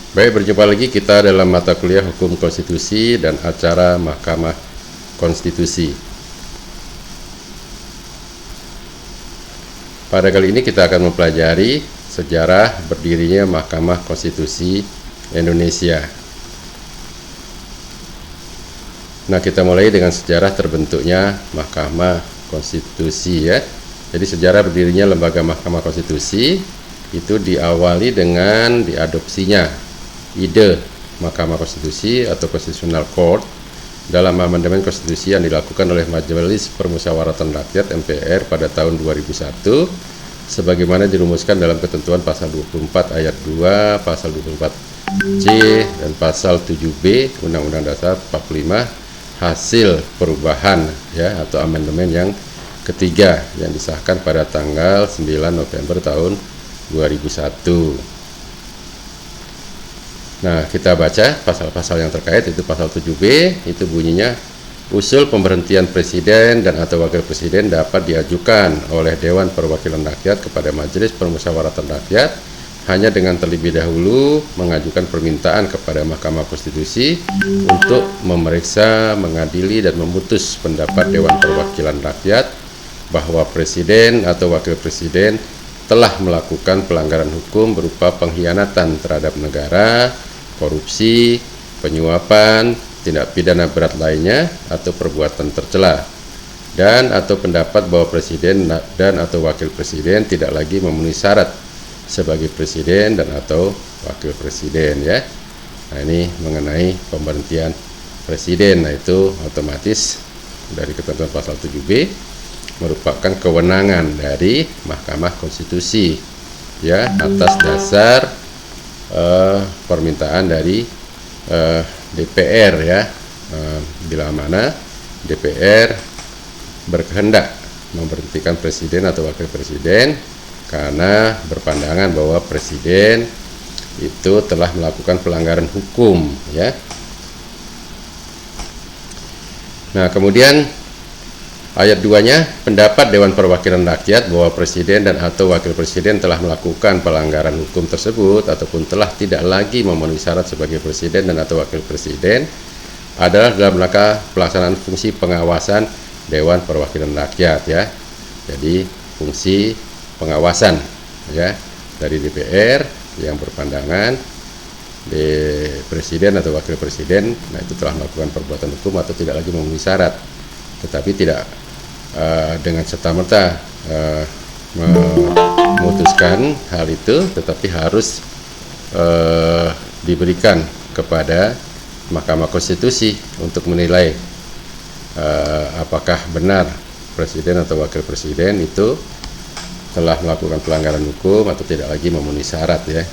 Baik, berjumpa lagi kita dalam mata kuliah Hukum Konstitusi dan acara Mahkamah Konstitusi. Pada kali ini kita akan mempelajari sejarah berdirinya Mahkamah Konstitusi Indonesia. Nah, kita mulai dengan sejarah terbentuknya Mahkamah Konstitusi ya. Jadi sejarah berdirinya lembaga Mahkamah Konstitusi itu diawali dengan diadopsinya ide Mahkamah Konstitusi atau Constitutional Court dalam amandemen konstitusi yang dilakukan oleh Majelis Permusyawaratan Rakyat MPR pada tahun 2001 sebagaimana dirumuskan dalam ketentuan pasal 24 ayat 2, pasal 24C dan pasal 7B Undang-Undang Dasar 45 hasil perubahan ya atau amandemen yang ketiga yang disahkan pada tanggal 9 November tahun 2001. Nah, kita baca pasal-pasal yang terkait. Itu pasal 7B, itu bunyinya usul pemberhentian presiden dan atau wakil presiden dapat diajukan oleh Dewan Perwakilan Rakyat kepada Majelis Permusyawaratan Rakyat hanya dengan terlebih dahulu mengajukan permintaan kepada Mahkamah Konstitusi untuk memeriksa, mengadili dan memutus pendapat Dewan Perwakilan Rakyat bahwa presiden atau wakil presiden telah melakukan pelanggaran hukum berupa pengkhianatan terhadap negara, korupsi, penyuapan, tindak pidana berat lainnya atau perbuatan tercela, dan atau pendapat bahwa presiden dan atau wakil presiden tidak lagi memenuhi syarat sebagai presiden dan atau wakil presiden ya. Nah, ini mengenai pemberhentian presiden. Nah, itu otomatis dari ketentuan pasal 7B merupakan kewenangan dari Mahkamah Konstitusi ya atas dasar permintaan dari DPR ya, bila mana DPR berkehendak memberhentikan presiden atau wakil presiden karena berpandangan bahwa presiden itu telah melakukan pelanggaran hukum ya. Nah, kemudian ayat 2-nya, pendapat Dewan Perwakilan Rakyat bahwa presiden dan atau wakil presiden telah melakukan pelanggaran hukum tersebut ataupun telah tidak lagi memenuhi syarat sebagai presiden dan atau wakil presiden adalah dalam rangka pelaksanaan fungsi pengawasan Dewan Perwakilan Rakyat ya. Jadi fungsi pengawasan ya dari DPR yang berpandangan di presiden atau wakil presiden nah itu telah melakukan perbuatan hukum atau tidak lagi memenuhi syarat, tetapi tidak dengan serta-merta memutuskan hal itu, tetapi harus diberikan kepada Mahkamah Konstitusi untuk menilai apakah benar presiden atau wakil presiden itu telah melakukan pelanggaran hukum atau tidak lagi memenuhi syarat ya.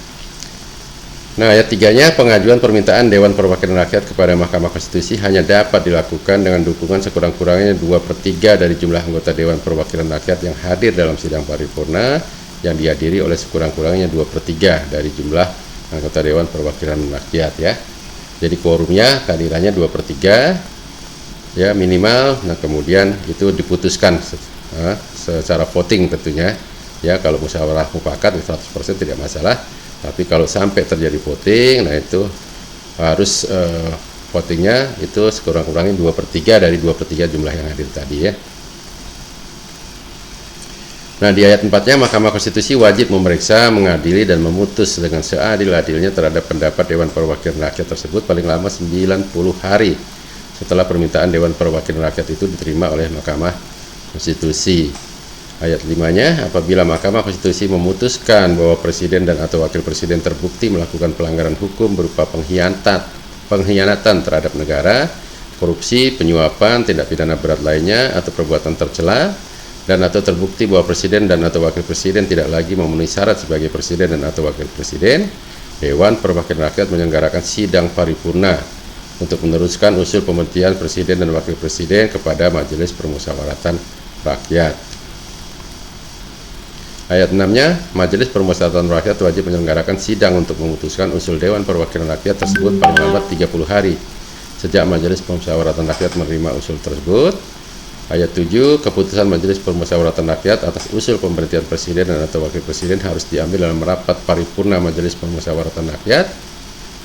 Nah, ayat 3-nya, pengajuan permintaan Dewan Perwakilan Rakyat kepada Mahkamah Konstitusi hanya dapat dilakukan dengan dukungan sekurang-kurangnya 2/3 dari jumlah anggota Dewan Perwakilan Rakyat yang hadir dalam sidang paripurna yang dihadiri oleh sekurang-kurangnya 2/3 dari jumlah anggota Dewan Perwakilan Rakyat ya. Jadi quorumnya kehadirannya 2/3 ya minimal. Nah, kemudian itu diputuskan secara voting tentunya ya. Kalau musyawarah mufakat 100% tidak masalah. Tapi kalau sampai terjadi voting, nah itu harus votingnya itu sekurang-kurangnya 2/3 dari 2/3 jumlah yang hadir tadi ya. Nah, di ayat 4-nya, Mahkamah Konstitusi wajib memeriksa, mengadili dan memutus dengan seadil-adilnya terhadap pendapat Dewan Perwakilan Rakyat tersebut paling lama 90 hari setelah permintaan Dewan Perwakilan Rakyat itu diterima oleh Mahkamah Konstitusi. Ayat 5-nya, apabila Mahkamah Konstitusi memutuskan bahwa presiden dan atau wakil presiden terbukti melakukan pelanggaran hukum berupa pengkhianatan terhadap negara, korupsi, penyuapan, tindak pidana berat lainnya atau perbuatan tercela, dan atau terbukti bahwa presiden dan atau wakil presiden tidak lagi memenuhi syarat sebagai presiden dan atau wakil presiden, Dewan Perwakilan Rakyat menyelenggarakan sidang paripurna untuk meneruskan usul pemberhentian presiden dan wakil presiden kepada Majelis Permusyawaratan Rakyat. Ayat 6-nya, Majelis Permusyawaratan Rakyat wajib menyelenggarakan sidang untuk memutuskan usul Dewan Perwakilan Rakyat tersebut paling lambat 30 hari sejak Majelis Permusyawaratan Rakyat menerima usul tersebut. Ayat 7, keputusan Majelis Permusyawaratan Rakyat atas usul pemberhentian presiden dan atau wakil presiden harus diambil dalam rapat paripurna Majelis Permusyawaratan Rakyat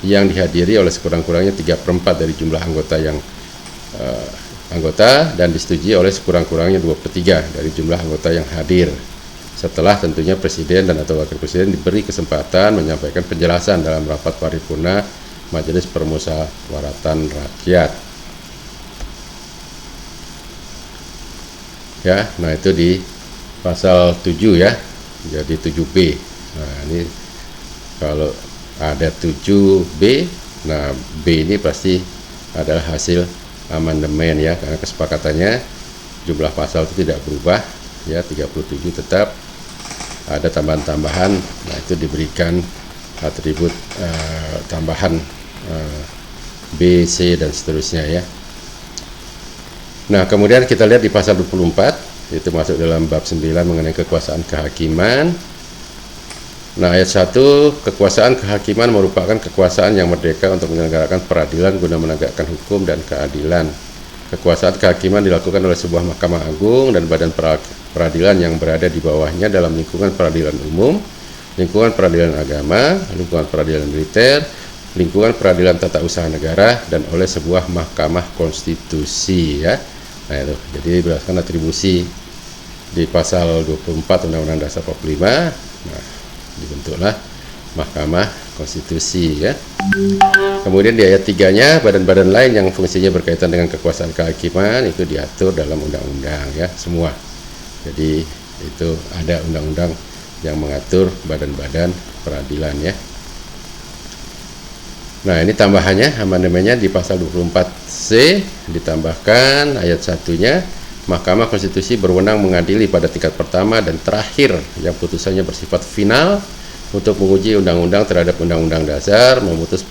yang dihadiri oleh sekurang-kurangnya 3/4 dari jumlah anggota dan disetujui oleh sekurang-kurangnya 2/3 dari jumlah anggota yang hadir. Setelah tentunya Presiden dan atau Wakil Presiden diberi kesempatan menyampaikan penjelasan dalam rapat paripurna Majelis Permusyawaratan Rakyat. Ya, nah itu di pasal 7 ya, jadi 7B. Nah ini kalau ada 7B, nah B ini pasti adalah hasil amandemen ya, karena kesepakatannya jumlah pasal itu tidak berubah ya, 37 tetap, ada tambahan-tambahan, nah itu diberikan atribut tambahan B, C dan seterusnya ya. Nah kemudian kita lihat di pasal 24, itu masuk dalam bab 9 mengenai kekuasaan kehakiman. Nah ayat 1, kekuasaan kehakiman merupakan kekuasaan yang merdeka untuk menyelenggarakan peradilan guna menegakkan hukum dan keadilan. Kekuasaan kehakiman dilakukan oleh sebuah Mahkamah Agung dan badan peradilan yang berada di bawahnya dalam lingkungan peradilan umum, lingkungan peradilan agama, lingkungan peradilan militer, lingkungan peradilan tata usaha negara, dan oleh sebuah Mahkamah Konstitusi ya. Nah itu, jadi berdasarkan atribusi di pasal 24 Undang-Undang Dasar 45, nah dibentuklah Mahkamah Konstitusi ya. Kemudian di ayat 3-nya, badan-badan lain yang fungsinya berkaitan dengan kekuasaan kehakiman itu diatur dalam undang-undang ya, semua. Jadi itu ada undang-undang yang mengatur badan-badan peradilan ya. Nah ini tambahannya, amandemennya di pasal 24C ditambahkan ayat 1-nya, Mahkamah Konstitusi berwenang mengadili pada tingkat pertama dan terakhir yang putusannya bersifat final untuk menguji undang-undang terhadap undang-undang dasar, memutus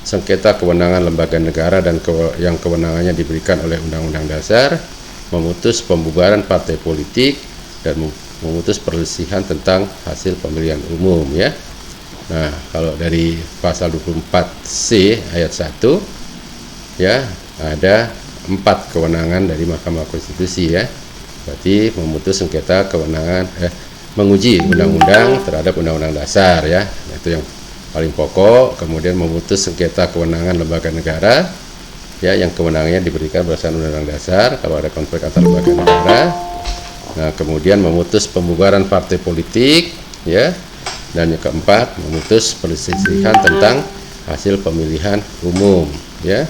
sengketa kewenangan lembaga negara dan yang kewenangannya diberikan oleh undang-undang dasar, memutus pembubaran partai politik, dan memutus perselisihan tentang hasil pemilihan umum ya. Nah kalau dari pasal 24C ayat 1 ya, ada 4 kewenangan dari Mahkamah Konstitusi ya. Berarti memutus sengketa kewenangan menguji undang-undang terhadap undang-undang dasar ya, itu yang paling pokok. Kemudian memutus sengketa kewenangan lembaga negara ya, yang kewenangannya diberikan berdasarkan undang-undang dasar kalau ada konflik antar lembaga negara. Nah kemudian memutus pembubaran partai politik ya, dan yang keempat memutus perselisihan tentang hasil pemilihan umum ya.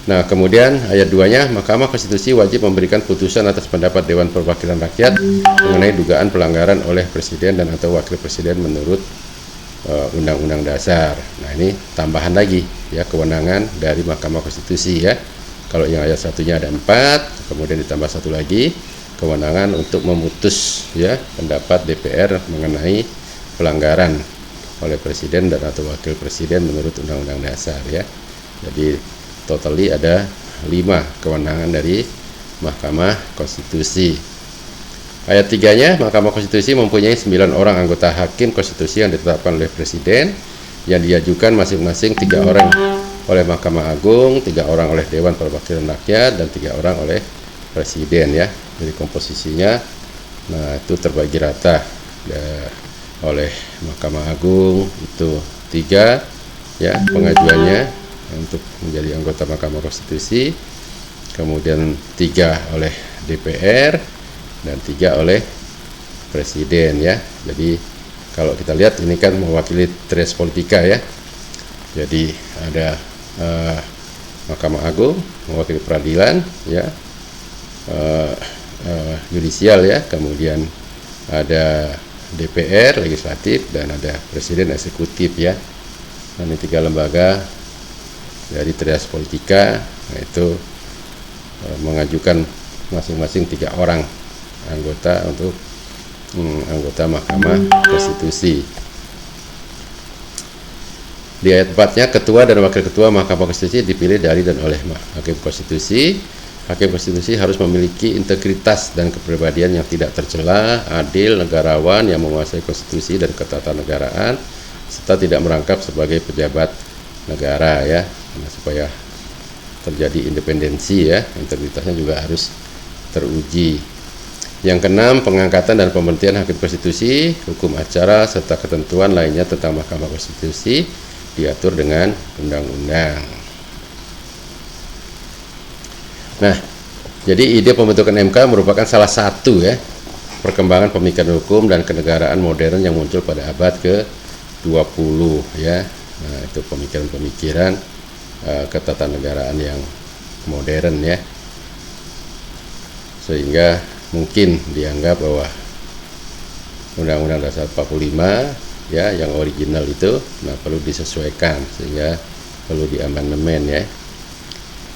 Nah kemudian ayat 2-nya, Mahkamah Konstitusi wajib memberikan putusan atas pendapat Dewan Perwakilan Rakyat mengenai dugaan pelanggaran oleh Presiden dan atau Wakil Presiden menurut Undang-Undang Dasar. Nah ini tambahan lagi ya, kewenangan dari Mahkamah Konstitusi ya. Kalau yang ayat 1-nya ada 4, kemudian ditambah satu lagi, kewenangan untuk memutus ya pendapat DPR mengenai pelanggaran oleh Presiden dan atau Wakil Presiden menurut Undang-Undang Dasar ya. Jadi totally ada 5 kewenangan dari Mahkamah Konstitusi. Ayat 3-nya, Mahkamah Konstitusi mempunyai 9 orang anggota hakim konstitusi yang ditetapkan oleh Presiden, yang diajukan masing-masing 3 orang oleh Mahkamah Agung, 3 orang oleh Dewan Perwakilan Rakyat, dan 3 orang oleh Presiden ya. Jadi komposisinya, nah itu terbagi rata ya, oleh Mahkamah Agung itu 3 ya pengajuannya untuk menjadi anggota Mahkamah Konstitusi, kemudian 3 oleh DPR dan 3 oleh Presiden ya. Jadi kalau kita lihat ini kan mewakili tres politika ya. Jadi ada Mahkamah Agung mewakili peradilan ya, yudisial ya, kemudian ada DPR legislatif, dan ada Presiden eksekutif ya. Nah, ini 3 lembaga dari trias politika, nah itu mengajukan masing-masing 3 orang anggota untuk anggota Mahkamah Konstitusi. Di ayat 4-nya, ketua dan wakil ketua Mahkamah Konstitusi dipilih dari dan oleh Hakim Konstitusi. Hakim Konstitusi harus memiliki integritas dan kepribadian yang tidak tercela, adil, negarawan, yang menguasai konstitusi dan ketatanegaraan, serta tidak merangkap sebagai pejabat negara ya. Nah, supaya terjadi independensi ya, integritasnya juga harus teruji. Yang keenam, pengangkatan dan pemberhentian Hakim Konstitusi, hukum acara serta ketentuan lainnya tentang Mahkamah Konstitusi diatur dengan undang-undang. Nah, jadi ide pembentukan MK merupakan salah satu ya perkembangan pemikiran hukum dan kenegaraan modern yang muncul pada abad ke-20 ya. Nah, itu pemikiran-pemikiran ketatanegaraan yang modern ya. Sehingga mungkin dianggap bahwa Undang-Undang Dasar 45 ya yang original itu perlu disesuaikan sehingga perlu diamandemen ya.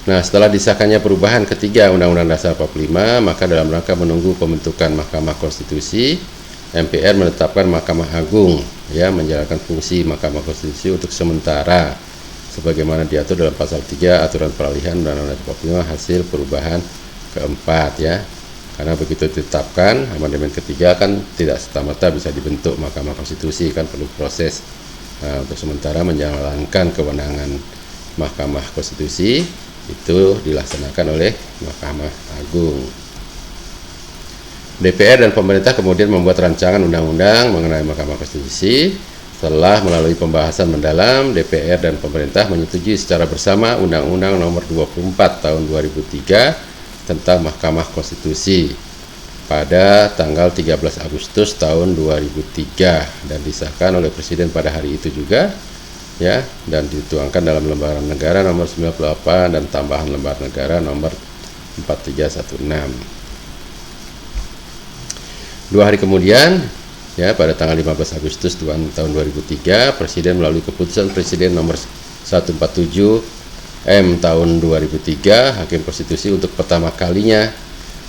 Nah, setelah disahkannya perubahan ketiga Undang-Undang Dasar 45, maka dalam rangka menunggu pembentukan Mahkamah Konstitusi, MPR menetapkan Mahkamah Agung ya menjalankan fungsi Mahkamah Konstitusi untuk sementara sebagaimana diatur dalam pasal 3 aturan peralihan Undang-Undang Dasar 45 hasil perubahan keempat ya. Karena begitu ditetapkan amandemen ketiga kan tidak serta-merta bisa dibentuk Mahkamah Konstitusi, kan perlu proses. Nah, untuk sementara menjalankan kewenangan Mahkamah Konstitusi itu dilaksanakan oleh Mahkamah Agung. DPR dan pemerintah kemudian membuat rancangan undang-undang mengenai Mahkamah Konstitusi. Setelah melalui pembahasan mendalam, DPR dan pemerintah menyetujui secara bersama Undang-Undang Nomor 24 Tahun 2003 tentang Mahkamah Konstitusi pada tanggal 13 Agustus tahun 2003 dan disahkan oleh Presiden pada hari itu juga ya, dan dituangkan dalam Lembaran Negara nomor 98 dan tambahan Lembar Negara nomor 4316. 2 hari kemudian ya, pada tanggal 15 Agustus tahun 2003, Presiden melalui keputusan Presiden nomor 147 M tahun 2003 Hakim Konstitusi untuk pertama kalinya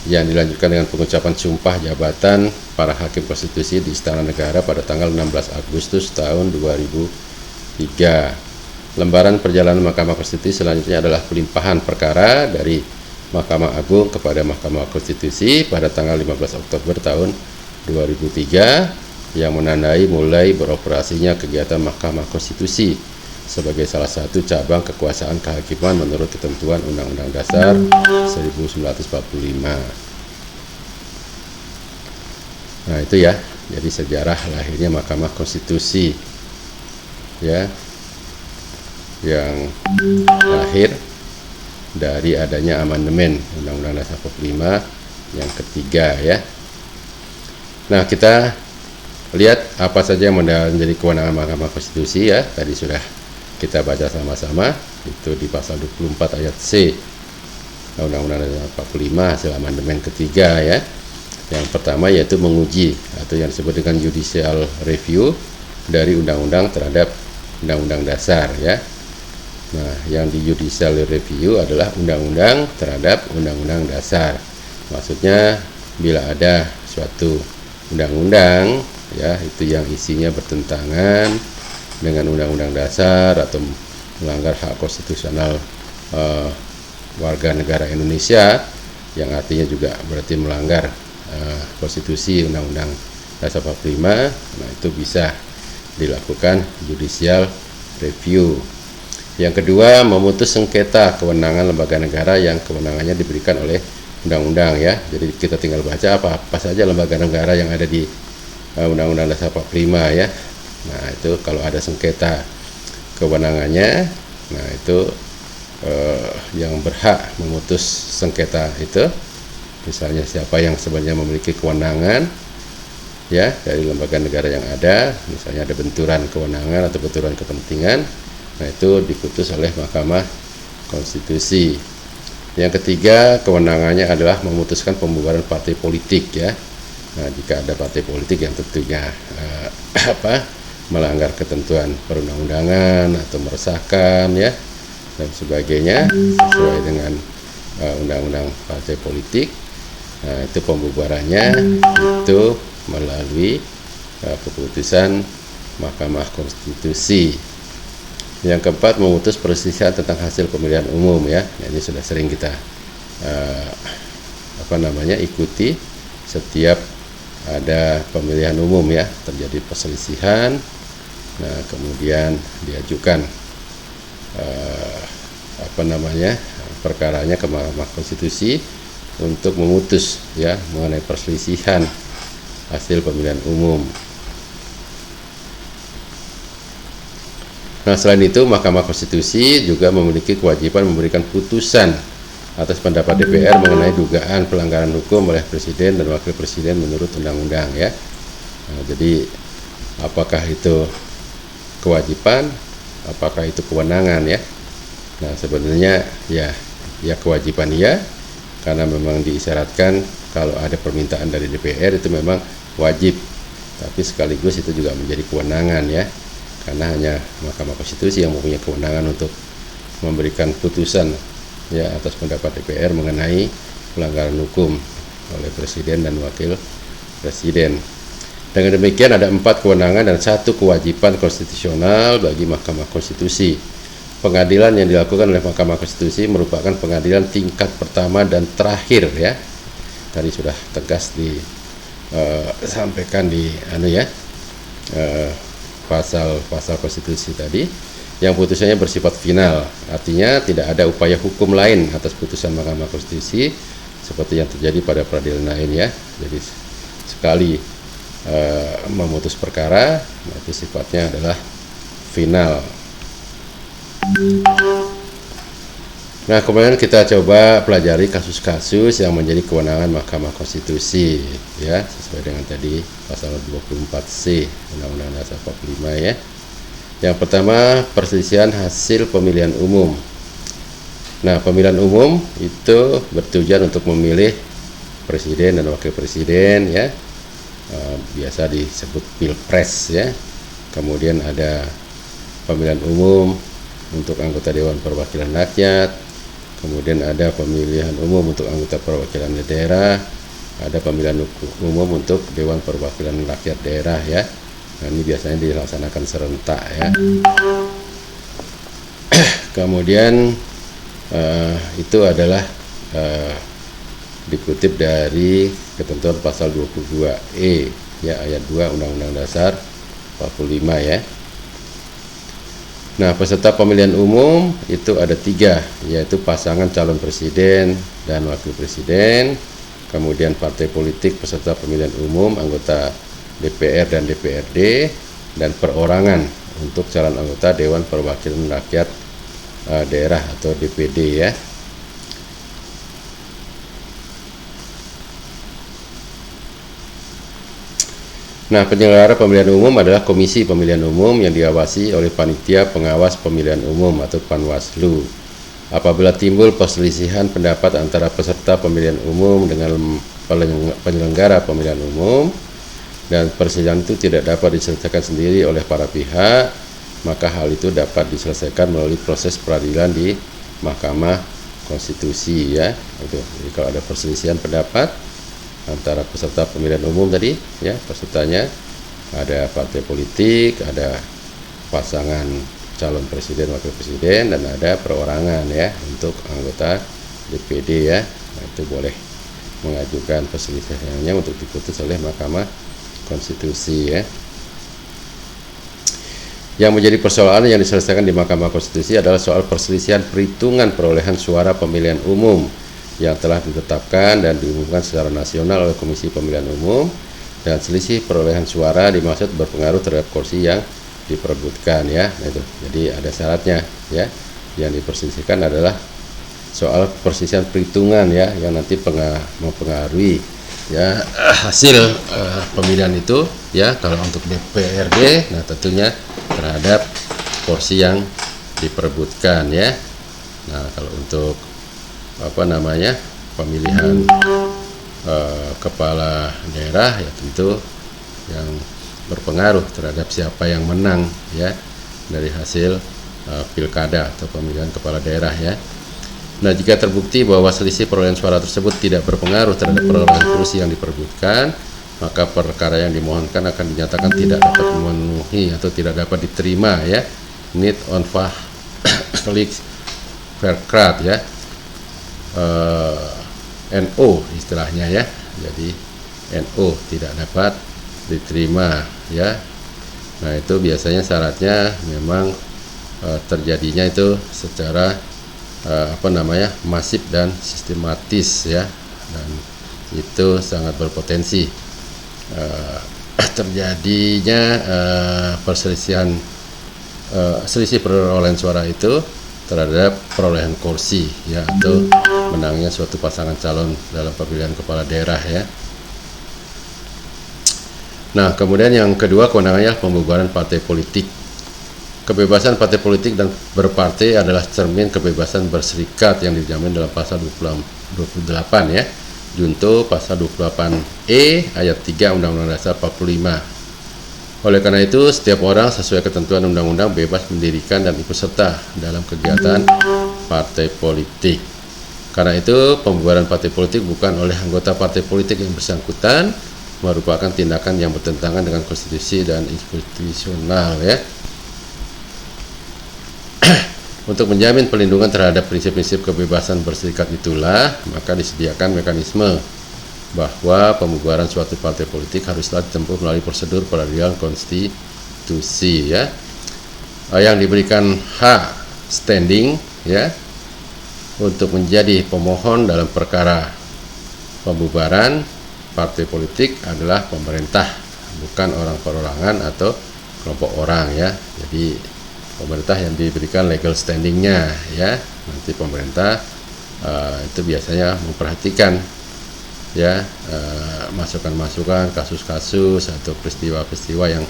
yang dilanjutkan dengan pengucapan sumpah jabatan para Hakim Konstitusi di Istana Negara pada tanggal 16 Agustus tahun 2003. Lembaran perjalanan Mahkamah Konstitusi selanjutnya adalah pelimpahan perkara dari Mahkamah Agung kepada Mahkamah Konstitusi pada tanggal 15 Oktober tahun 2003 yang menandai mulai beroperasinya kegiatan Mahkamah Konstitusi sebagai salah satu cabang kekuasaan kehakiman menurut ketentuan Undang-Undang Dasar 1945. Nah, itu ya, jadi sejarah lahirnya Mahkamah Konstitusi ya, yang lahir dari adanya amandemen Undang-Undang Dasar 45 yang ketiga ya. Nah, kita lihat apa saja yang menjadi kewenangan Mahkamah Konstitusi ya. Tadi sudah kita baca sama-sama, itu di pasal 24 ayat C Undang-Undang Dasar 45 hasil amandemen ketiga ya. Yang pertama yaitu menguji atau yang disebut dengan judicial review dari undang-undang terhadap undang-undang dasar ya. Nah, yang di judicial review adalah undang-undang terhadap undang-undang dasar. Maksudnya bila ada suatu undang-undang ya itu yang isinya bertentangan dengan undang-undang dasar atau melanggar hak konstitusional warga negara Indonesia, yang artinya juga berarti melanggar konstitusi Undang-Undang Dasar 45, nah itu bisa dilakukan judicial review. Yang kedua, memutus sengketa kewenangan lembaga negara yang kewenangannya diberikan oleh undang-undang ya. Jadi kita tinggal baca apa saja lembaga negara yang ada di Undang-Undang Dasar 45 ya. Nah, itu kalau ada sengketa kewenangannya, nah itu yang berhak memutus sengketa itu misalnya siapa yang sebenarnya memiliki kewenangan ya dari lembaga negara yang ada, misalnya ada benturan kewenangan atau benturan kepentingan, nah itu diputus oleh Mahkamah Konstitusi. Yang ketiga, kewenangannya adalah memutuskan pembubaran partai politik ya. Nah, jika ada partai politik yang tentunya melanggar ketentuan perundang-undangan atau meresahkan ya dan sebagainya sesuai dengan undang-undang partai politik, nah itu pembubarannya itu melalui keputusan Mahkamah Konstitusi. Yang keempat, memutus perselisihan tentang hasil pemilihan umum ya. Nah, ini sudah sering kita ikuti setiap ada pemilihan umum ya, terjadi perselisihan. Nah, kemudian diajukan perkaranya ke Mahkamah Konstitusi untuk memutus ya mengenai perselisihan hasil pemilihan umum. Nah, selain itu Mahkamah Konstitusi juga memiliki kewajiban memberikan putusan atas pendapat DPR mengenai dugaan pelanggaran hukum oleh Presiden dan Wakil Presiden menurut Undang-Undang ya. Nah, jadi apakah itu kewajiban, apakah itu kewenangan ya? Nah, sebenarnya ya kewajiban ya, karena memang diisyaratkan kalau ada permintaan dari DPR itu memang wajib, tapi sekaligus itu juga menjadi kewenangan ya, karena hanya Mahkamah Konstitusi yang mempunyai kewenangan untuk memberikan putusan ya atas pendapat DPR mengenai pelanggaran hukum oleh Presiden dan Wakil Presiden. Dengan demikian ada 4 kewenangan dan 1 kewajiban konstitusional bagi Mahkamah Konstitusi. Pengadilan yang dilakukan oleh Mahkamah Konstitusi merupakan pengadilan tingkat pertama dan terakhir ya. Tadi sudah tegas disampaikan di pasal-pasal konstitusi tadi, yang putusannya bersifat final, artinya tidak ada upaya hukum lain atas putusan Mahkamah Konstitusi seperti yang terjadi pada peradilan lain ya. Jadi sekali memutus perkara, itu sifatnya adalah final. Nah, kemudian kita coba pelajari kasus-kasus yang menjadi kewenangan Mahkamah Konstitusi ya, sesuai dengan tadi pasal 24C Undang-Undang Dasar 45 ya. Yang pertama, perselisihan hasil pemilihan umum. Nah, pemilihan umum itu bertujuan untuk memilih presiden dan wakil presiden ya. Biasa disebut pilpres ya. Kemudian ada pemilihan umum untuk anggota Dewan Perwakilan Rakyat, kemudian ada pemilihan umum untuk anggota perwakilan daerah, ada pemilihan umum untuk Dewan Perwakilan Rakyat daerah ya. Nah, ini biasanya dilaksanakan serentak ya. Kemudian itu adalah dikutip dari ketentuan pasal 22E ya, ayat 2 Undang-Undang Dasar 45 ya. Nah, peserta pemilihan umum itu ada 3, yaitu pasangan calon presiden dan wakil presiden, kemudian partai politik peserta pemilihan umum, anggota DPR dan DPRD, dan perorangan untuk calon anggota Dewan Perwakilan Rakyat daerah atau DPD ya. Nah, penyelenggara pemilihan umum adalah Komisi Pemilihan Umum yang diawasi oleh Panitia Pengawas Pemilihan Umum atau Panwaslu. Apabila timbul perselisihan pendapat antara peserta pemilihan umum dengan penyelenggara pemilihan umum dan perselisihan itu tidak dapat diselesaikan sendiri oleh para pihak, maka hal itu dapat diselesaikan melalui proses peradilan di Mahkamah Konstitusi ya. Jadi kalau ada perselisihan pendapat antara peserta pemilihan umum tadi ya, pesertanya ada partai politik, ada pasangan calon presiden wakil presiden, dan ada perorangan ya untuk anggota DPD ya. Nah, itu boleh mengajukan perselisihannya untuk diputus oleh Mahkamah Konstitusi ya. Yang menjadi persoalan yang diselesaikan di Mahkamah Konstitusi adalah soal perselisihan perhitungan perolehan suara pemilihan umum yang telah ditetapkan dan diumumkan secara nasional oleh Komisi Pemilihan Umum, dan selisih perolehan suara dimaksud berpengaruh terhadap kursi yang diperebutkan ya. Nah, itu jadi ada syaratnya ya. Yang diperselisihkan adalah soal perselisihan perhitungan ya, yang nanti mempengaruhi ya hasil pemilihan itu ya. Kalau untuk DPRD, nah tentunya terhadap kursi yang diperebutkan ya. Nah, kalau untuk pemilihan kepala daerah ya tentu yang berpengaruh terhadap siapa yang menang ya dari hasil pilkada atau pemilihan kepala daerah ya. Nah, jika terbukti bahwa selisih perolehan suara tersebut tidak berpengaruh terhadap perolehan kursi yang diperebutkan, maka perkara yang dimohonkan akan dinyatakan tidak dapat memenuhi atau tidak dapat diterima ya. Need on verkrat ya. NO istilahnya ya. Jadi NO tidak dapat diterima ya. Nah, itu biasanya syaratnya memang terjadinya itu secara masif dan sistematis ya, dan itu sangat berpotensi terjadinya perselisihan selisih perolehan suara itu terhadap perolehan kursi ya, atau menangnya suatu pasangan calon dalam pemilihan kepala daerah ya. Nah, kemudian yang kedua kewenangannya pembubaran partai politik. Kebebasan partai politik dan berpartai adalah cermin kebebasan berserikat yang dijamin dalam pasal 28 ya. Junto pasal 28E ayat 3 Undang-Undang Dasar 45. Oleh karena itu, setiap orang sesuai ketentuan undang-undang bebas mendirikan dan ikut serta dalam kegiatan partai politik. Karena itu, pembubaran partai politik bukan oleh anggota partai politik yang bersangkutan merupakan tindakan yang bertentangan dengan konstitusi dan institusional ya. Untuk menjamin perlindungan terhadap prinsip-prinsip kebebasan berserikat itulah, maka disediakan mekanisme bahwa pembubaran suatu partai politik haruslah ditempuh melalui prosedur peradilan konstitusi ya, yang diberikan hak standing ya untuk menjadi pemohon dalam perkara pembubaran partai politik adalah pemerintah, bukan orang perorangan atau kelompok orang ya. Jadi pemerintah yang diberikan legal standingnya ya. Nanti pemerintah itu biasanya memperhatikan ya masukan-masukan, kasus-kasus atau peristiwa-peristiwa yang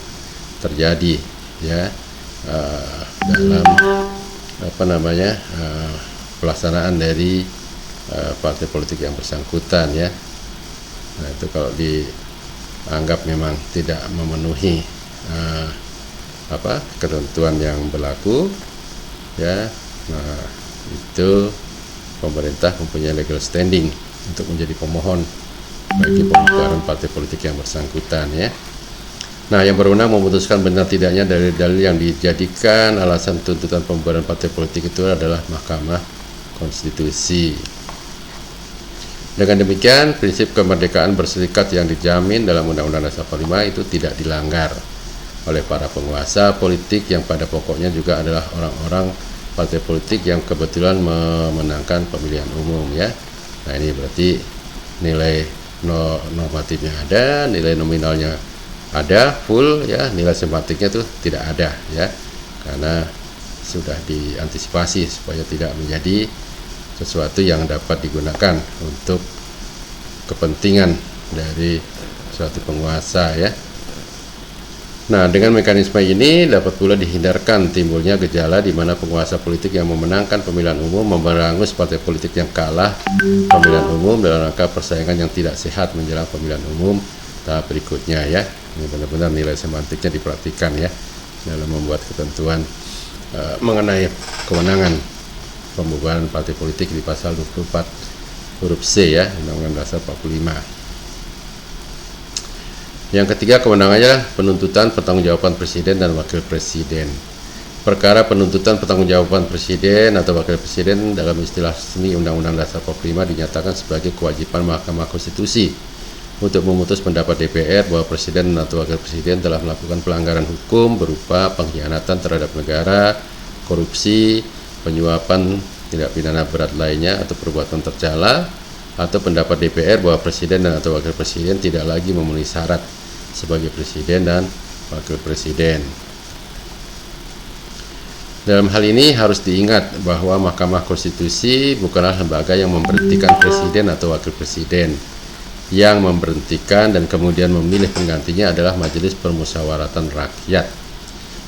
terjadi ya dalam pelaksanaan dari partai politik yang bersangkutan ya. Nah, itu kalau dianggap memang tidak memenuhi ketentuan yang berlaku ya, nah itu pemerintah mempunyai legal standing untuk menjadi pemohon bagi pembubaran partai politik yang bersangkutan ya. Nah, yang berwenang memutuskan benar tidaknya dalil-dalil yang dijadikan alasan tuntutan pembubaran partai politik itu adalah Mahkamah Konstitusi. Dengan demikian, prinsip kemerdekaan berserikat yang dijamin dalam Undang-Undang Dasar 45 itu tidak dilanggar oleh para penguasa politik yang pada pokoknya juga adalah orang-orang partai politik yang kebetulan memenangkan pemilihan umum ya. Nah, ini berarti nilai normatifnya ada, nilai nominalnya ada full ya, nilai semantiknya itu tidak ada ya, karena sudah diantisipasi supaya tidak menjadi sesuatu yang dapat digunakan untuk kepentingan dari suatu penguasa ya. Nah, dengan mekanisme ini dapat pula dihindarkan timbulnya gejala di mana penguasa politik yang memenangkan pemilihan umum memberangus partai politik yang kalah pemilihan umum dalam rangka persaingan yang tidak sehat menjelang pemilihan umum tahap berikutnya ya. Ini benar-benar nilai semantiknya diperhatikan ya dalam membuat ketentuan mengenai kewenangan pembubaran partai politik di pasal 24 huruf C ya Undang-Undang Dasar 45. Yang ketiga kewenangannya penuntutan pertanggungjawaban presiden dan wakil presiden. Perkara penuntutan pertanggungjawaban presiden atau wakil presiden dalam istilah resmi Undang-Undang Dasar 45 dinyatakan sebagai kewajiban Mahkamah Konstitusi untuk memutus pendapat DPR bahwa presiden atau wakil presiden telah melakukan pelanggaran hukum berupa pengkhianatan terhadap negara, korupsi, penyuapan, tindak pidana berat lainnya atau perbuatan tercela, atau pendapat DPR bahwa presiden dan atau wakil presiden tidak lagi memenuhi syarat sebagai presiden dan wakil presiden. Dalam hal ini harus diingat bahwa Mahkamah Konstitusi bukanlah lembaga yang memberhentikan presiden atau wakil presiden. Yang memberhentikan dan kemudian memilih penggantinya adalah Majelis Permusyawaratan Rakyat.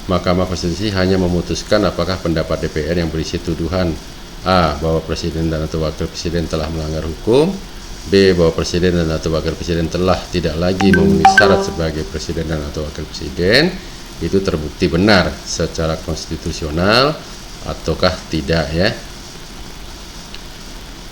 Mahkamah Konstitusi hanya memutuskan apakah pendapat DPR yang berisi tuduhan A. bahwa presiden dan atau wakil presiden telah melanggar hukum, B. bahwa presiden dan atau wakil presiden telah tidak lagi memenuhi syarat sebagai presiden dan atau wakil presiden, itu terbukti benar secara konstitusional ataukah tidak ya.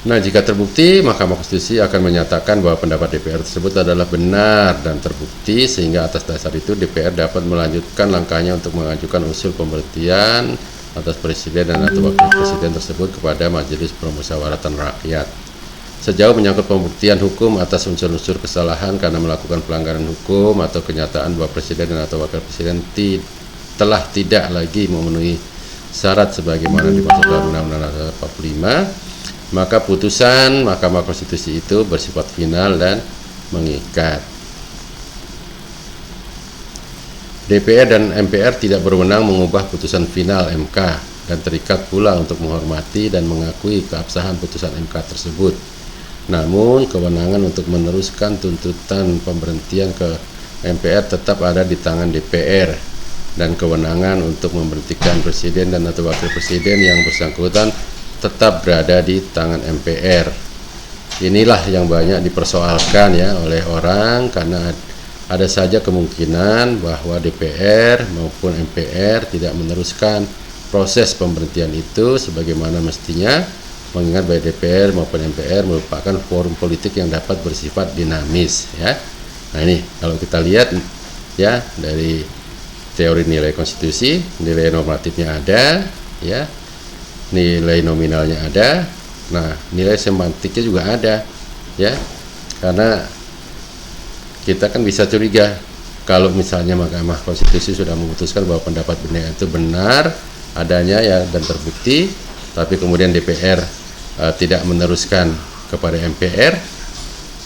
Nah, jika terbukti, Mahkamah Konstitusi akan menyatakan bahwa pendapat DPR tersebut adalah benar dan terbukti, sehingga atas dasar itu DPR dapat melanjutkan langkahnya untuk mengajukan usul pemberhentian atas presiden dan atau wakil presiden tersebut kepada Majelis Permusyawaratan Rakyat. Sejauh menyangkut pembuktian hukum atas unsur-unsur kesalahan karena melakukan pelanggaran hukum atau kenyataan bahwa presiden dan atau wakil presiden telah tidak lagi memenuhi syarat sebagaimana dimaksud dalam Undang-Undang Dasar 45, maka putusan Mahkamah Konstitusi itu bersifat final dan mengikat. DPR dan MPR tidak berwenang mengubah putusan final MK dan terikat pula untuk menghormati dan mengakui keabsahan putusan MK tersebut. Namun, kewenangan untuk meneruskan tuntutan pemberhentian ke MPR tetap ada di tangan DPR, dan kewenangan untuk memberhentikan presiden dan atau wakil presiden yang bersangkutan tetap berada di tangan MPR. Inilah yang banyak dipersoalkan ya oleh orang, karena ada saja kemungkinan bahwa DPR maupun MPR tidak meneruskan proses pemberhentian itu sebagaimana mestinya, mengingat baik DPR maupun MPR merupakan forum politik yang dapat bersifat dinamis ya. Nah, ini kalau kita lihat ya dari teori nilai konstitusi, nilai normatifnya ada ya, nilai nominalnya ada, nah nilai semantiknya juga ada ya. Karena kita kan bisa curiga kalau misalnya Mahkamah Konstitusi sudah memutuskan bahwa pendapat benar itu benar adanya ya dan terbukti, tapi kemudian DPR tidak meneruskan kepada MPR,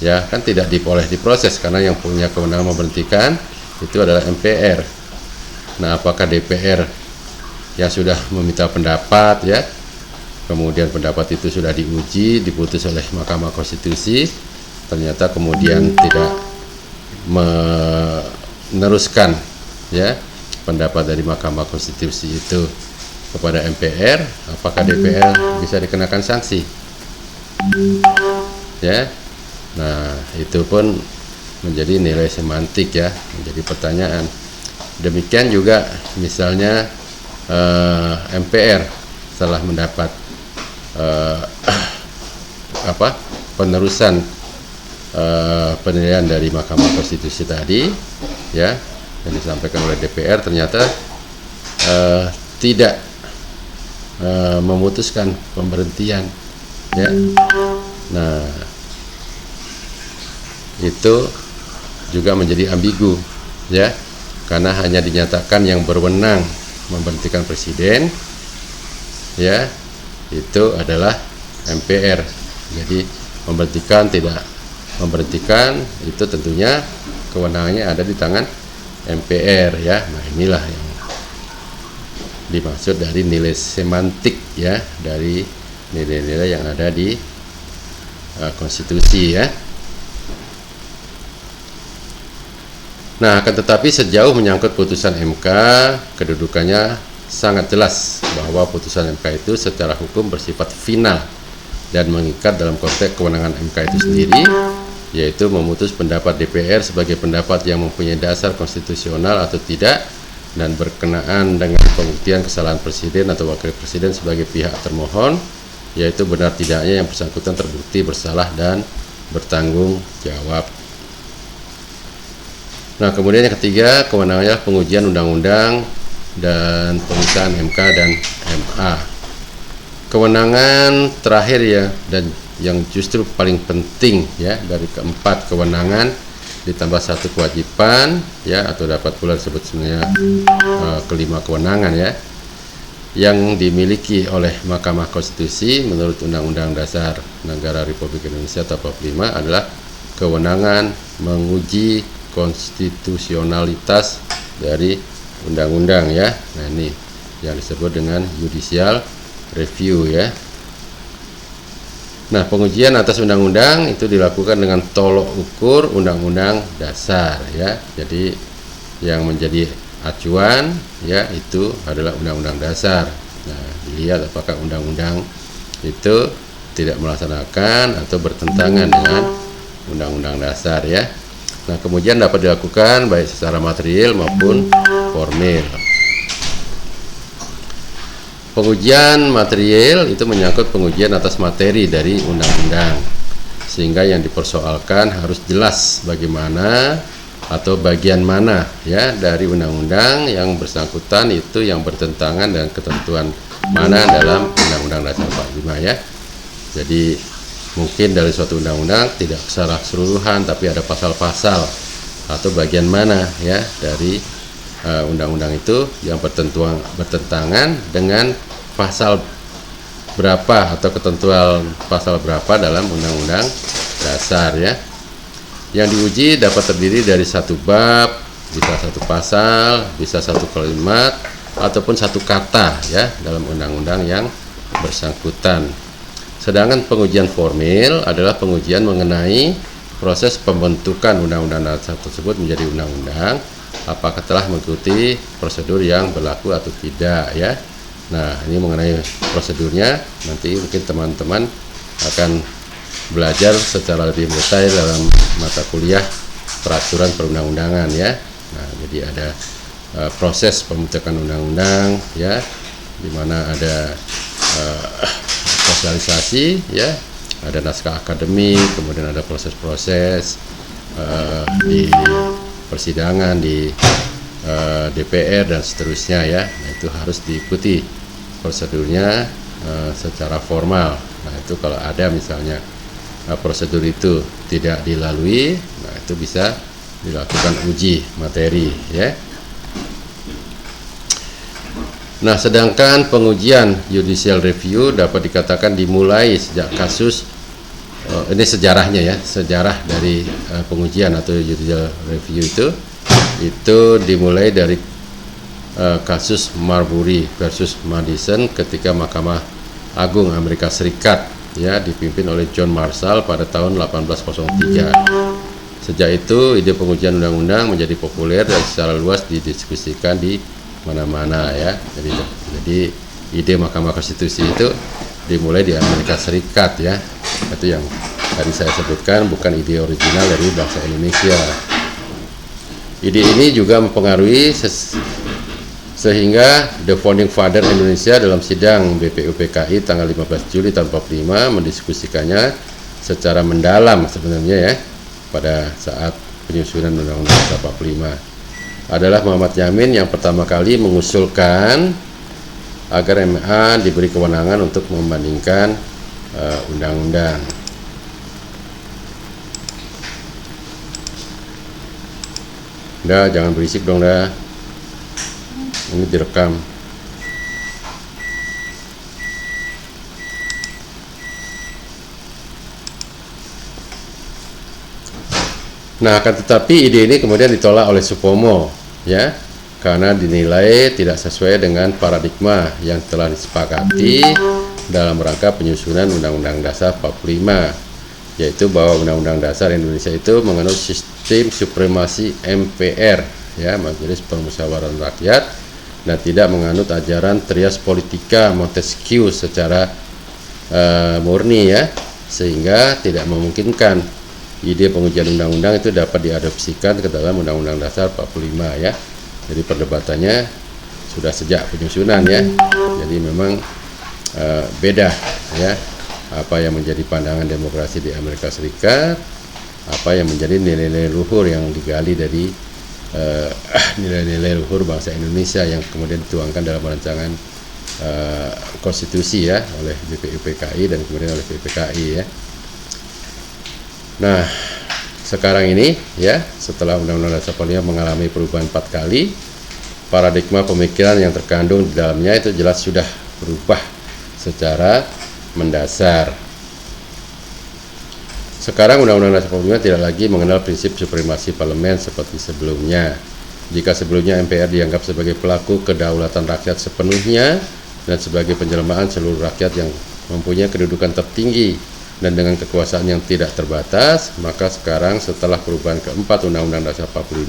ya kan tidak boleh diproses karena yang punya kewenangan memberhentikan itu adalah MPR. Nah, apakah DPR yang sudah meminta pendapat ya, kemudian pendapat itu sudah diuji, diputus oleh Mahkamah Konstitusi, ternyata kemudian tidak meneruskan ya pendapat dari Mahkamah Konstitusi itu kepada MPR, apakah DPR bisa dikenakan sanksi ya? Nah, itu pun menjadi nilai semantik ya, menjadi pertanyaan. Demikian juga misalnya MPR setelah mendapat penerusan penilaian dari Mahkamah Konstitusi tadi ya, yang disampaikan oleh DPR, ternyata tidak memutuskan pemberhentian ya. Nah, itu juga menjadi ambigu ya, karena hanya dinyatakan yang berwenang memberhentikan presiden ya itu adalah MPR. Jadi memberhentikan tidak memberhentikan itu tentunya kewenangannya ada di tangan MPR ya. Nah, inilah yang dimaksud dari nilai semantik ya, dari nilai-nilai yang ada di konstitusi ya. Nah, akan tetapi sejauh menyangkut putusan MK, kedudukannya sangat jelas bahwa putusan MK itu secara hukum bersifat final dan mengikat dalam konteks kewenangan MK itu sendiri, yaitu memutus pendapat DPR sebagai pendapat yang mempunyai dasar konstitusional atau tidak, dan berkenaan dengan pembuktian kesalahan presiden atau wakil presiden sebagai pihak termohon, yaitu benar tidaknya yang bersangkutan terbukti bersalah dan bertanggung jawab. Nah, kemudian yang ketiga, kewenangannya pengujian undang-undang dan pengesahan MK dan MA. Kewenangan terakhir ya, dan yang justru paling penting ya dari keempat kewenangan ditambah satu kewajiban ya, atau dapat pula disebut sebenarnya kelima kewenangan ya, yang dimiliki oleh Mahkamah Konstitusi menurut Undang-Undang Dasar Negara Republik Indonesia tahun 45 adalah kewenangan menguji konstitusionalitas dari undang-undang ya. Nah, ini yang disebut dengan judicial review ya. Nah, pengujian atas undang-undang itu dilakukan dengan tolok ukur undang-undang dasar ya. Jadi yang menjadi acuan ya itu adalah undang-undang dasar. Nah, dilihat apakah undang-undang itu tidak melaksanakan atau bertentangan dengan undang-undang dasar ya. Nah, kemudian dapat dilakukan baik secara material maupun formil. Pengujian material itu menyangkut pengujian atas materi dari undang-undang, sehingga yang dipersoalkan harus jelas bagaimana atau bagian mana ya dari undang-undang yang bersangkutan itu yang bertentangan dengan ketentuan mana dalam Undang-Undang Dasar 45 ya. Jadi mungkin dari suatu undang-undang tidak secara keseluruhan, tapi ada pasal-pasal atau bagian mana ya dari undang-undang itu yang bertentangan dengan pasal berapa atau ketentuan pasal berapa dalam Undang-Undang Dasar ya. Yang diuji dapat terdiri dari satu bab, bisa satu pasal, bisa satu kalimat, ataupun satu kata ya dalam undang-undang yang bersangkutan. Sedangkan pengujian formil adalah pengujian mengenai proses pembentukan undang-undang dasar tersebut menjadi undang-undang, apakah telah mengikuti prosedur yang berlaku atau tidak ya. Nah, ini mengenai prosedurnya, nanti mungkin teman-teman akan belajar secara lebih detail dalam mata kuliah peraturan perundang-undangan ya. Nah, jadi ada proses pembentukan undang-undang ya, di mana ada sosialisasi ya, ada naskah akademik, kemudian ada proses-proses di persidangan di DPR dan seterusnya ya. Nah, itu harus diikuti prosedurnya secara formal. Nah, itu kalau ada misalnya prosedur itu tidak dilalui, nah itu bisa dilakukan uji materi ya. Nah, sedangkan pengujian judicial review dapat dikatakan dimulai sejak kasus ini sejarahnya ya, sejarah dari pengujian atau judicial review itu dimulai dari kasus Marbury versus Madison ketika Mahkamah Agung Amerika Serikat ya dipimpin oleh John Marshall pada tahun 1803. Sejak itu ide pengujian undang-undang menjadi populer dan secara luas didiskusikan di mana-mana ya. Jadi ide Mahkamah Konstitusi itu dimulai di Amerika Serikat ya. Itu yang tadi saya sebutkan, bukan ide original dari bangsa Indonesia. Ide ini juga mempengaruhi sehingga The Founding Father Indonesia dalam sidang BPUPKI tanggal 15 Juli tahun 45 mendiskusikannya secara mendalam sebenarnya ya pada saat penyusunan Undang-Undang 45. Adalah Muhammad Yamin yang pertama kali mengusulkan agar MA diberi kewenangan untuk membandingkan undang-undang. Udah, jangan berisik dong dah. Ini direkam. Nah, akan tetapi ide ini kemudian ditolak oleh Supomo ya, karena dinilai tidak sesuai dengan paradigma yang telah disepakati dalam rangka penyusunan Undang-Undang Dasar 45, yaitu bahwa Undang-Undang Dasar Indonesia itu menganut sistem supremasi MPR ya, Majelis Permusyawaratan Rakyat, dan tidak menganut ajaran trias politika Montesquieu secara murni ya, sehingga tidak memungkinkan ide pengujian undang-undang itu dapat diadopsikan ke dalam Undang-Undang Dasar 45 ya. Jadi perdebatannya sudah sejak penyusunan ya. Jadi memang beda ya, apa yang menjadi pandangan demokrasi di Amerika Serikat, apa yang menjadi nilai-nilai luhur yang digali dari nilai-nilai luhur bangsa Indonesia yang kemudian dituangkan dalam rancangan konstitusi ya oleh BPUPKI dan kemudian oleh BPKI ya. Nah, sekarang ini ya, setelah Undang-Undang Dasar 45 mengalami perubahan 4 kali, paradigma pemikiran yang terkandung di dalamnya itu jelas sudah berubah secara mendasar. Sekarang Undang-Undang Dasar 45 tidak lagi mengenal prinsip supremasi parlemen seperti sebelumnya. Jika sebelumnya MPR dianggap sebagai pelaku kedaulatan rakyat sepenuhnya dan sebagai penjelmaan seluruh rakyat yang mempunyai kedudukan tertinggi dan dengan kekuasaan yang tidak terbatas, maka sekarang setelah perubahan keempat Undang-Undang Dasar 45,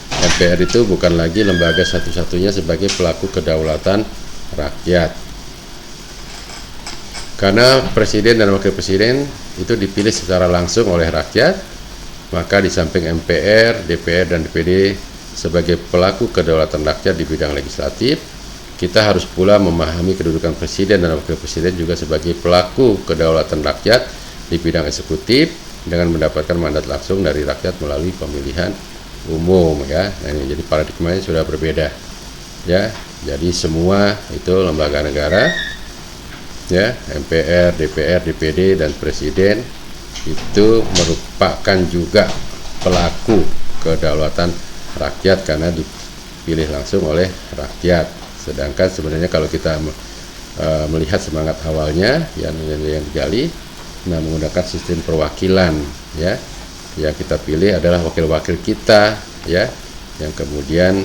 MPR itu bukan lagi lembaga satu-satunya sebagai pelaku kedaulatan rakyat. Karena presiden dan wakil presiden itu dipilih secara langsung oleh rakyat, maka di samping MPR, DPR, dan DPD sebagai pelaku kedaulatan rakyat di bidang legislatif, kita harus pula memahami kedudukan presiden dan wakil presiden juga sebagai pelaku kedaulatan rakyat di bidang eksekutif dengan mendapatkan mandat langsung dari rakyat melalui pemilihan umum ya. Nah, ini jadi paradigmanya sudah berbeda ya. Jadi semua itu lembaga negara ya, MPR, DPR, DPD, dan presiden itu merupakan juga pelaku kedaulatan rakyat karena dipilih langsung oleh rakyat. Sedangkan sebenarnya kalau kita melihat semangat awalnya yang digali, nah menggunakan sistem perwakilan ya, yang kita pilih adalah wakil-wakil kita ya, yang kemudian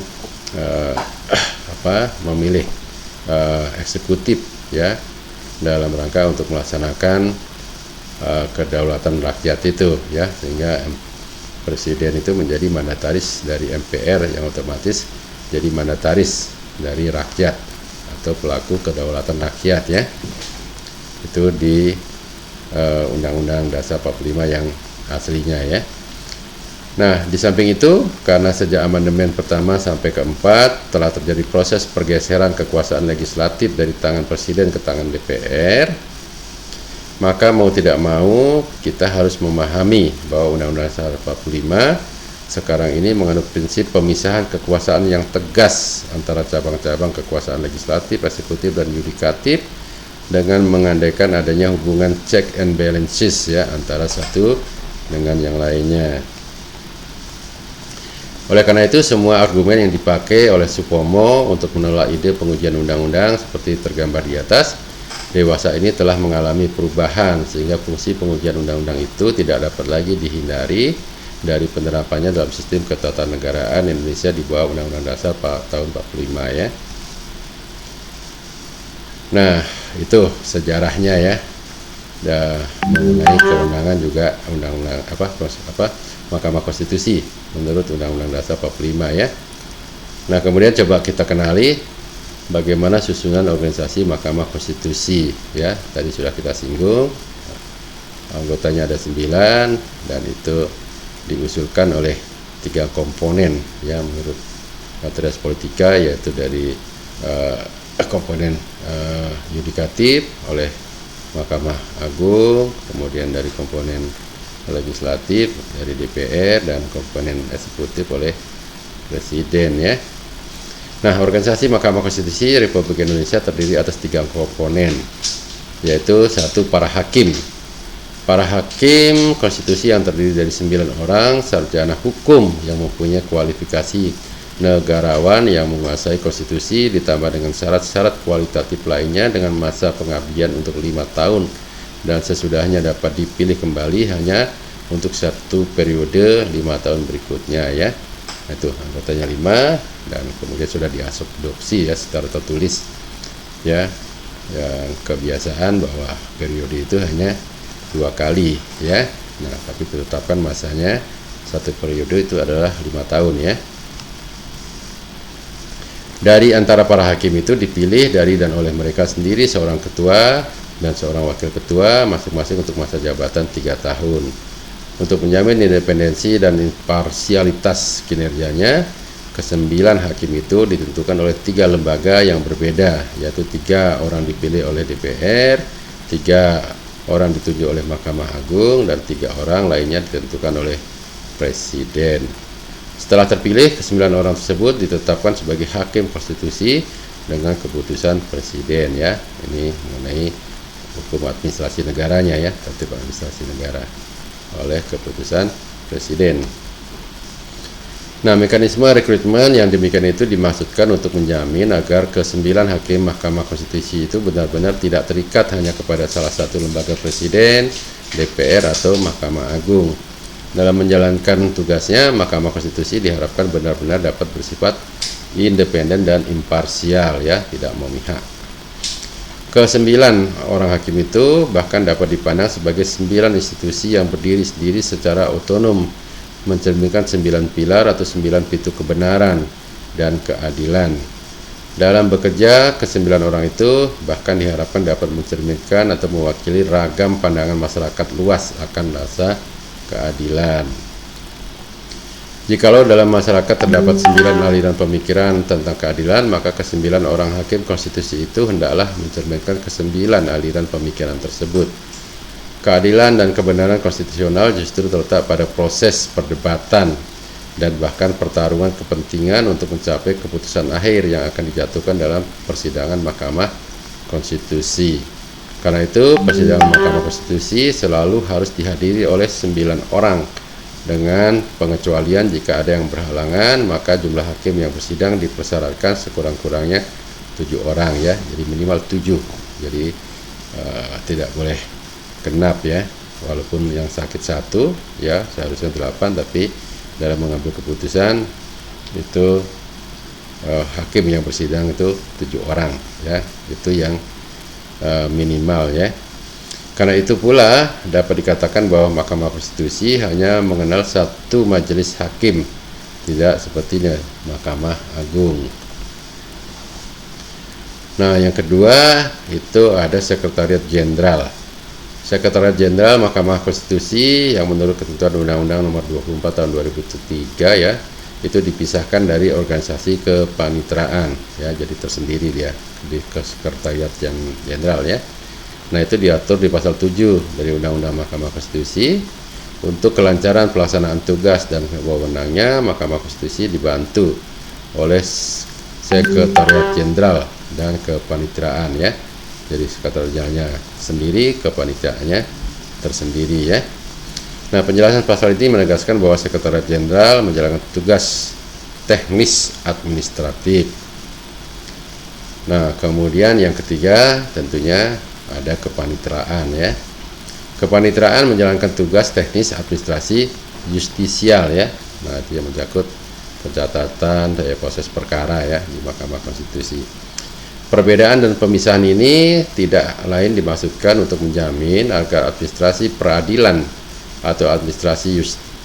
memilih eksekutif ya dalam rangka untuk melaksanakan kedaulatan rakyat itu ya, sehingga presiden itu menjadi mandataris dari MPR yang otomatis jadi mandataris dari rakyat atau pelaku kedaulatan rakyat ya. Itu di Undang-Undang Dasar 45 yang aslinya ya. Nah, di samping itu, karena sejak amandemen pertama sampai keempat telah terjadi proses pergeseran kekuasaan legislatif dari tangan presiden ke tangan DPR, maka mau tidak mau kita harus memahami bahwa Undang-Undang Dasar 45 sekarang ini mengandung prinsip pemisahan kekuasaan yang tegas antara cabang-cabang kekuasaan legislatif, eksekutif, dan yudikatif dengan mengandaikan adanya hubungan check and balances ya antara satu dengan yang lainnya. Oleh karena itu, semua argumen yang dipakai oleh Supomo untuk menolak ide pengujian undang-undang seperti tergambar di atas, dewasa ini telah mengalami perubahan sehingga fungsi pengujian undang-undang itu tidak dapat lagi dihindari dari penerapannya dalam sistem ketatanegaraan Indonesia di bawah Undang-Undang Dasar tahun 45 ya. Nah, itu sejarahnya ya. Mengenai kewenangan juga undang-undang Mahkamah Konstitusi menurut Undang-Undang Dasar 45 ya. Nah, kemudian coba kita kenali bagaimana susunan organisasi Mahkamah Konstitusi ya. Tadi sudah kita singgung, anggotanya ada 9 dan itu diusulkan oleh 3 komponen ya menurut Matrias Politika, yaitu dari komponen yudikatif oleh Mahkamah Agung, kemudian dari komponen legislatif dari DPR, dan komponen eksekutif oleh presiden ya. Nah, organisasi Mahkamah Konstitusi Republik Indonesia terdiri atas 3 komponen, yaitu 1 para hakim. Para hakim konstitusi yang terdiri dari 9 orang sarjana hukum yang mempunyai kualifikasi negarawan yang menguasai konstitusi, ditambah dengan syarat-syarat kualitatif lainnya dengan masa pengabdian untuk 5 tahun dan sesudahnya dapat dipilih kembali hanya untuk 1 periode 5 tahun berikutnya ya. Itu anggotanya 5 dan kemudian sudah diadopsi ya secara tertulis ya, yang kebiasaan bahwa periode itu hanya 2 kali ya. Nah, tapi ditetapkan masanya 1 periode itu adalah 5 tahun ya. Dari antara para hakim itu dipilih dari dan oleh mereka sendiri seorang ketua dan seorang wakil ketua masing-masing untuk masa jabatan 3 tahun. Untuk menjamin independensi dan imparsialitas kinerjanya, ke-9 hakim itu ditentukan oleh 3 lembaga yang berbeda, yaitu 3 orang dipilih oleh DPR, 3 orang ditunjuk oleh Mahkamah Agung, dan 3 orang lainnya ditentukan oleh presiden. Setelah terpilih, ke-9 orang tersebut ditetapkan sebagai hakim konstitusi dengan keputusan presiden ya. Ini mengenai hukum administrasi negaranya ya, tertib administrasi negara oleh keputusan presiden. Nah, mekanisme rekrutmen yang demikian itu dimaksudkan untuk menjamin agar ke-9 hakim Mahkamah Konstitusi itu benar-benar tidak terikat hanya kepada salah satu lembaga presiden, DPR atau Mahkamah Agung. Dalam menjalankan tugasnya, Mahkamah Konstitusi diharapkan benar-benar dapat bersifat independen dan imparsial ya, tidak memihak. Ke-9 orang hakim itu bahkan dapat dipandang sebagai 9 institusi yang berdiri sendiri secara otonom, mencerminkan 9 pilar atau 9 pintu kebenaran dan keadilan. Dalam bekerja, ke-9 orang itu bahkan diharapkan dapat mencerminkan atau mewakili ragam pandangan masyarakat luas akan rasa keadilan. Jikalau dalam masyarakat terdapat 9 aliran pemikiran tentang keadilan, maka ke-9 orang hakim konstitusi itu hendaklah mencerminkan ke-9 aliran pemikiran tersebut. Keadilan dan kebenaran konstitusional justru terletak pada proses perdebatan dan bahkan pertarungan kepentingan untuk mencapai keputusan akhir yang akan dijatuhkan dalam persidangan Mahkamah Konstitusi. Karena itu, persidangan Mahkamah Konstitusi selalu harus dihadiri oleh 9 orang. Dengan pengecualian jika ada yang berhalangan, maka jumlah hakim yang bersidang dipersyaratkan sekurang-kurangnya 7 orang ya, jadi minimal 7. Jadi tidak boleh genap ya, walaupun yang sakit 1 ya seharusnya 8, tapi dalam mengambil keputusan itu hakim yang bersidang itu 7 orang ya, itu yang minimal ya. Karena itu pula dapat dikatakan bahwa Mahkamah Konstitusi hanya mengenal satu majelis hakim, tidak seperti Mahkamah Agung. Nah, yang kedua itu ada Sekretariat Jenderal. Sekretariat Jenderal Mahkamah Konstitusi yang menurut ketentuan Undang-Undang Nomor 24 Tahun 2003 ya, itu dipisahkan dari organisasi kepanitraan ya, jadi tersendiri dia di Sekretariat Jenderal ya. Nah, itu diatur di pasal 7 dari Undang-Undang Mahkamah Konstitusi. Untuk kelancaran pelaksanaan tugas dan wewenangnya, Mahkamah Konstitusi dibantu oleh Sekretariat Jenderal dan kepanitraan ya. Jadi Sekretariat Jenderalnya sendiri, kepaniteraannya tersendiri ya. Nah, penjelasan pasal ini menegaskan bahwa Sekretariat Jenderal menjalankan tugas teknis administratif. Nah, kemudian yang ketiga tentunya ada kepanitraan ya. Kepanitraan menjalankan tugas teknis administrasi justisial ya. Nah, dia mencakup pencatatan proses perkara ya di Mahkamah Konstitusi. Perbedaan dan pemisahan ini tidak lain dimaksudkan untuk menjamin agar administrasi peradilan atau administrasi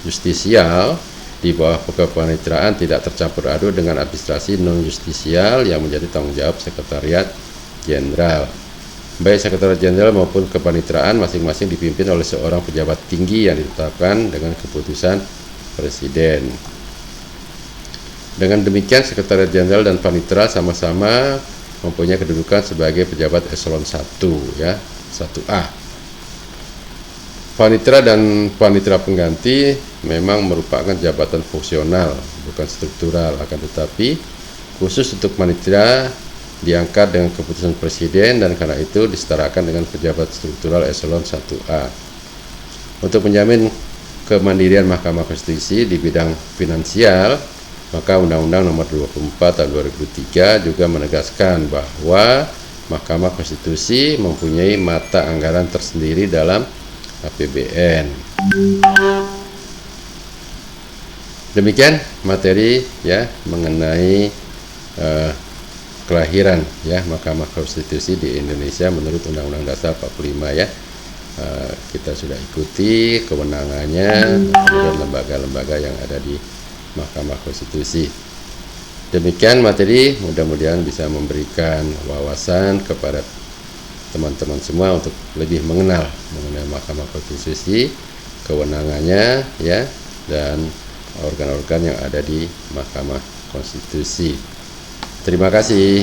justisial di bawah kepanitraan tidak tercampur aduk dengan administrasi non justisial yang menjadi tanggung jawab Sekretariat Jenderal. Baik Sekretariat Jenderal maupun kepanitraan masing-masing dipimpin oleh seorang pejabat tinggi yang ditetapkan dengan keputusan Presiden. Dengan demikian Sekretariat Jenderal dan Panitra sama-sama mempunyai kedudukan sebagai pejabat eselon 1 ya, 1A. Panitra dan panitra pengganti memang merupakan jabatan fungsional, bukan struktural, akan tetapi khusus untuk panitra diangkat dengan keputusan Presiden dan karena itu disetarakan dengan pejabat struktural eselon 1A. Untuk menjamin kemandirian Mahkamah Konstitusi di bidang finansial, maka Undang-Undang Nomor 24 Tahun 2003 juga menegaskan bahwa Mahkamah Konstitusi mempunyai mata anggaran tersendiri dalam APBN. Demikian materi ya mengenai kelahiran ya Mahkamah Konstitusi di Indonesia menurut Undang-Undang Dasar 45 ya. Kita sudah ikuti kewenangannya dan lembaga-lembaga yang ada di Mahkamah Konstitusi. Demikian materi, mudah-mudahan bisa memberikan wawasan kepada teman-teman semua untuk lebih mengenal mengenai Mahkamah Konstitusi, kewenangannya ya, dan organ-organ yang ada di Mahkamah Konstitusi. Terima kasih.